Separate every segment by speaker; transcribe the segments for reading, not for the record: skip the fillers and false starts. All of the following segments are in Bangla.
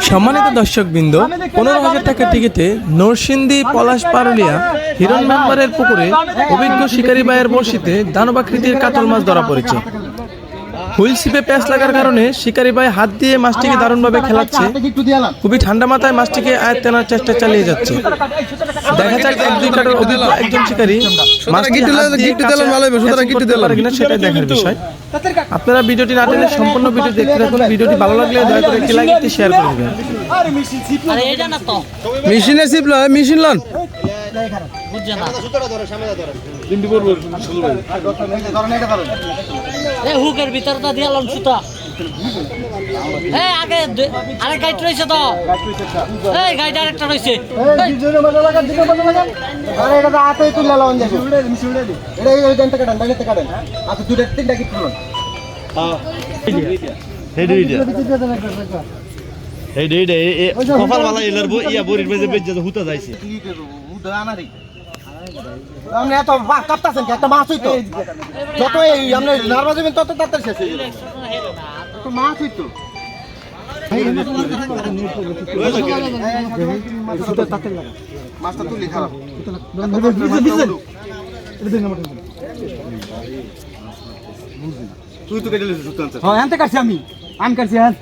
Speaker 1: সম্মানিত দর্শকবৃন্দ, 15,000 টাকার টিকিটে নরসিংদী পলাশ পারুলিয়া হিরণ মেম্বারের পুকুরে অভিজ্ঞ শিকারী ভাইয়ের বড়শিতে দানবাকৃতির কাতল মাছ ধরা পড়েছে। হুইল ছিপে প্যাঁচ লাগার কারণে শিকারী ভাই হাত দিয়ে মাছটিকে দারুণভাবে খেলাচ্ছে। খুবই ঠান্ডা মাথায় মাছটিকে আয়ত্তে আনার চেষ্টা চালিয়ে যাচ্ছে। দেখা যাক 1-2 কাটার অভিজ্ঞ একজন শিকারী সেটাই দেখার বিষয়। আপনারা ভিডিওটি না টেনে সম্পূর্ণ ভিডিও দেখতে থাকুন। ভিডিওটি ভালো লাগলে দয়া করে একটি লাইক একটি শেয়ার করে দিবেন। মেশিনের ছিপ লয়, মেশিন লন
Speaker 2: হুকের ভিতরটা দিয়ে লন সুতা আগে আরেক গাইড রয়েছে তো এই গাইড আরেকটা রয়েছে
Speaker 3: একটা মাছ হইতো যত নার্ভাস হইবেন তত তাড়াতাড়ি শেষ হয়ে যাবে। মাছ হইতো মাছটা তুলি খারাপ তুই তো কেটে
Speaker 4: হ্যাঁ কাটছি আমি কাটছি হ্যাঁ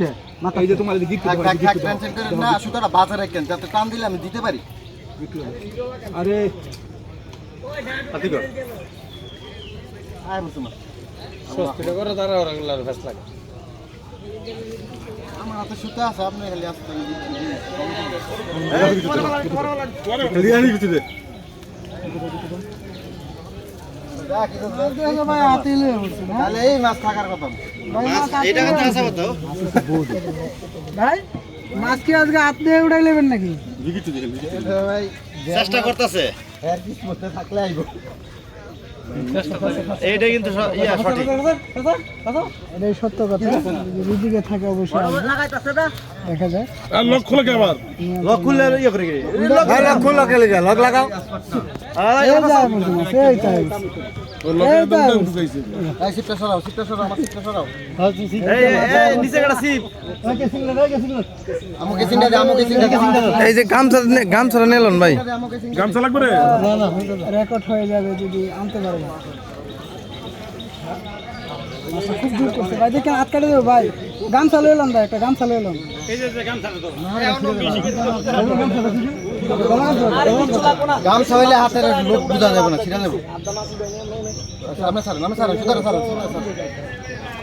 Speaker 4: তোমার
Speaker 3: না সুতরাং বাজারে কেন যাতে টান দিলে আমি দিতে পারি।
Speaker 4: আরে
Speaker 3: আমার হাতে সুতা আছে, আপনি খালি আসতে এই মাছ থাকার কথা
Speaker 4: ভাই মাছ কি আজকে হাত দিয়ে উঠাই নেবেন নাকি?
Speaker 3: চেষ্টা করতেছে থাকলে আইব এইটা কিন্তু সঠিক,
Speaker 4: এটাই সত্য কথা। যেদিকে থাকে অবশ্যই দেখা যায়।
Speaker 3: লক খুলে আবার লক খুললে ইয়ে করে লক খুললে গেলে যা লক লাগাও
Speaker 1: এই যে গামছা নিলেন ভাই,
Speaker 3: গামছা লাগবে রে,
Speaker 4: রেকর্ড হয়ে যাবে যদি আনতে পারে। খুব দূর করছে ভাই, দেখেন হাত কাটে দেবো ভাই। গামছা লয়ে এলাম ভাই, একটা গামছা লয়ে এলাম।
Speaker 3: গামছা হইলে হাতের লোক বুঝা যাবে না, ছিড়া যাবে। আমি ছাড়েন সুতাটা ছাড়েন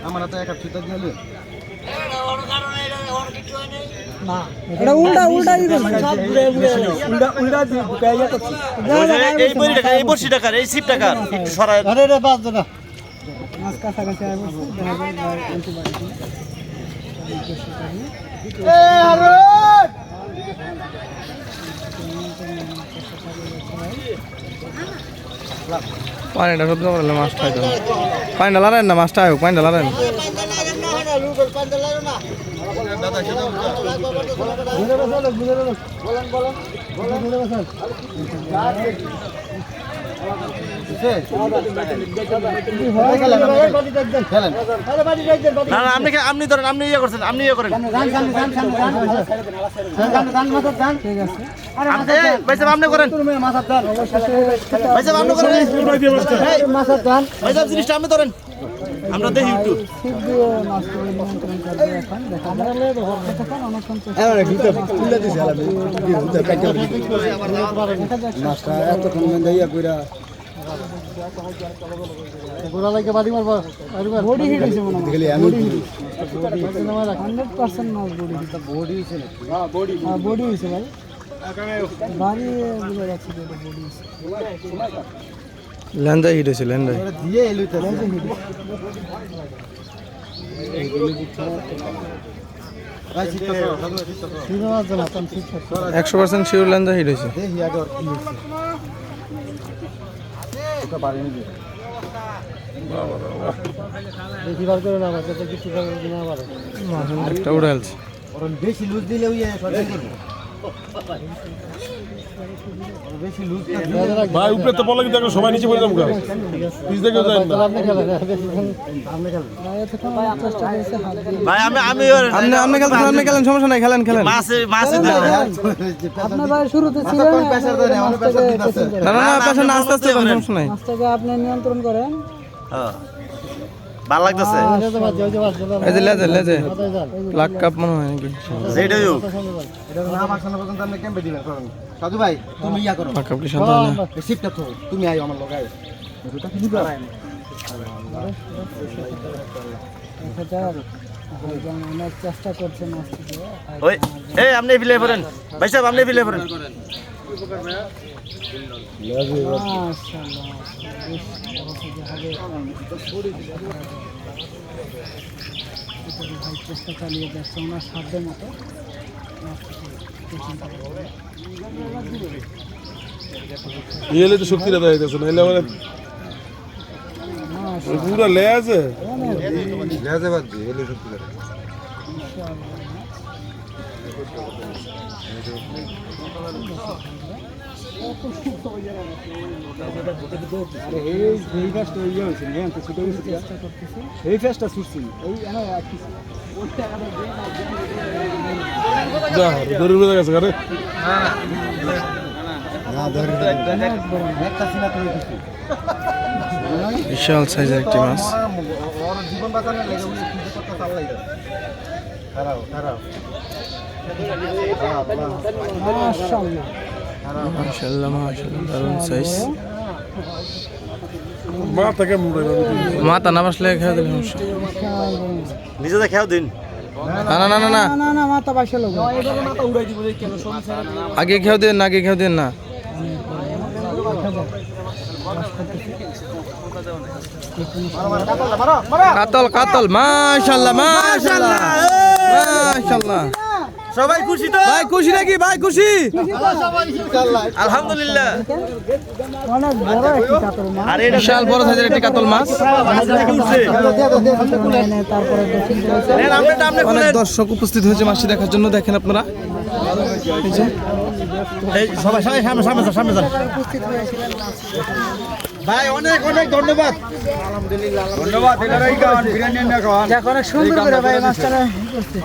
Speaker 3: আমার হাতে একটা সুতা দিয়ে
Speaker 4: এটা উল্টা উল্টা
Speaker 3: এই বর্ষি টাকার এই সিপ টাকার একটু সরায়
Speaker 4: মাছ কাছাকাছি
Speaker 1: পানিটা শব্দ করলে মাছটা হয়তো পানিটা লাগান না, মাছটা হোক পানিটা লাগান।
Speaker 3: আপনি ধরেন, আপনি ইয়ে করছেন, আপনি ইয়ে করেন আপনি করেন জিনিসটা আপনি ধরেন, আমরা দেখি একটু
Speaker 4: বডি হয়েছে ভাই, বাড়ি বোঝা যাচ্ছে
Speaker 1: ল্যান্ডাই হিট হয়েছে, ল্যান্ডাই
Speaker 3: দিয়ে
Speaker 1: 100% শিওর ল্যান্ডাই হিট হয়েছে। একটা উড়ে আছে
Speaker 3: বেশি লুজ দিলে বেশি লুজ
Speaker 5: ভাই উপরে তো বলা কিন্তু এখন সবাই নিচে পড়ে যাবো গা পিছ থেকে যায় না
Speaker 3: আপনি খেলেন আপনি খেলেন
Speaker 4: ভাই এতক্ষণ অনেক চেষ্টা করেছে হাত দিয়ে
Speaker 6: ভাই আমি
Speaker 1: আপনি খেলেন সমস্যা নাই খেলেন
Speaker 6: মাছে
Speaker 4: আপনার ভাই শুরুতে ছিলেন
Speaker 3: কোন প্রেসার দেন আমার প্রেসার দিতেছে
Speaker 1: না না না পেছনে না আস্তে আস্তে কোন সমস্যা নাই
Speaker 4: মাছটাকে আপনি নিয়ন্ত্রণ করেন
Speaker 6: ভালো লাগতেছে
Speaker 1: এই যে লেজে লাখ কাপ মনে হয় নাকি
Speaker 6: যেটাই হোক
Speaker 3: এটা না আমার সামনে পর্যন্ত আপনি কেমবে দিবেন করেন সাধু ভাই তুমি ইয়া করো
Speaker 1: লাখ কাপটি শান্ত হয় না
Speaker 3: রিসিপ্টটা তো তুমি আইও আমার লগে আইও এটা কি দিবা
Speaker 4: অনেক চেষ্টা করছেন মাছটিকে
Speaker 6: ওই এই আপনি বিলে পড়েন ভাই সাহেব আপনি বিলে পড়েন
Speaker 4: চেষ্টা চালিয়ে যাচ্ছে ওনার সাধ্যের মতো
Speaker 5: এলে তো শক্তিটা দেখা যাচ্ছে না এলে মানে পুরো লে আছে
Speaker 3: লেজে বাদ দি এলে সত্যি করে
Speaker 5: যা দড়ির মধ্যে গেছে আরে
Speaker 3: না ধরে একটা সিনা করে দিছি
Speaker 1: বিশাল সাইজের একটি মাছ
Speaker 3: ওর জীবন বাঁচানোর লাগে উনি কিছু করতে চালাই খারাপ খারাপ
Speaker 1: মাশাআল্লাহ মাশাআল্লাহ দারুণ সাইজ
Speaker 5: মা থেকে মুড়ে
Speaker 1: মাথা না বসলে খেয়ে দিলে সমস্যা
Speaker 6: নিজে খেয়াও দিন
Speaker 1: না না না না না
Speaker 4: না না মাথা পাশে লোক
Speaker 1: আগে খেয়ে দেন না আগে খেয়ে দেন না কাতল কাতল মাশাআল্লাহ মাশাআল্লাহ মাশাআল্লাহ
Speaker 6: সবাই খুশি তো
Speaker 1: ভাই খুশি নাকি ভাই খুশি
Speaker 6: আলহামদুলিল্লাহ
Speaker 4: অনেক বড় একটি কাতল মাছ
Speaker 6: আরে এটা
Speaker 1: বিশাল বড় সাইজের একটি কাতল মাছ
Speaker 4: তারপরে দক্ষিণ দিয়েছে
Speaker 1: অনেক দর্শক উপস্থিত হয়েছে মাছটি দেখার জন্য দেখেন আপনারা এই যে
Speaker 6: সবাই সবাই সামনে সামনে যান, সামনে যান ভাই অনেক অনেক ধন্যবাদ
Speaker 4: দেখ অনেক সুন্দর করে ভাই মাছটা করছে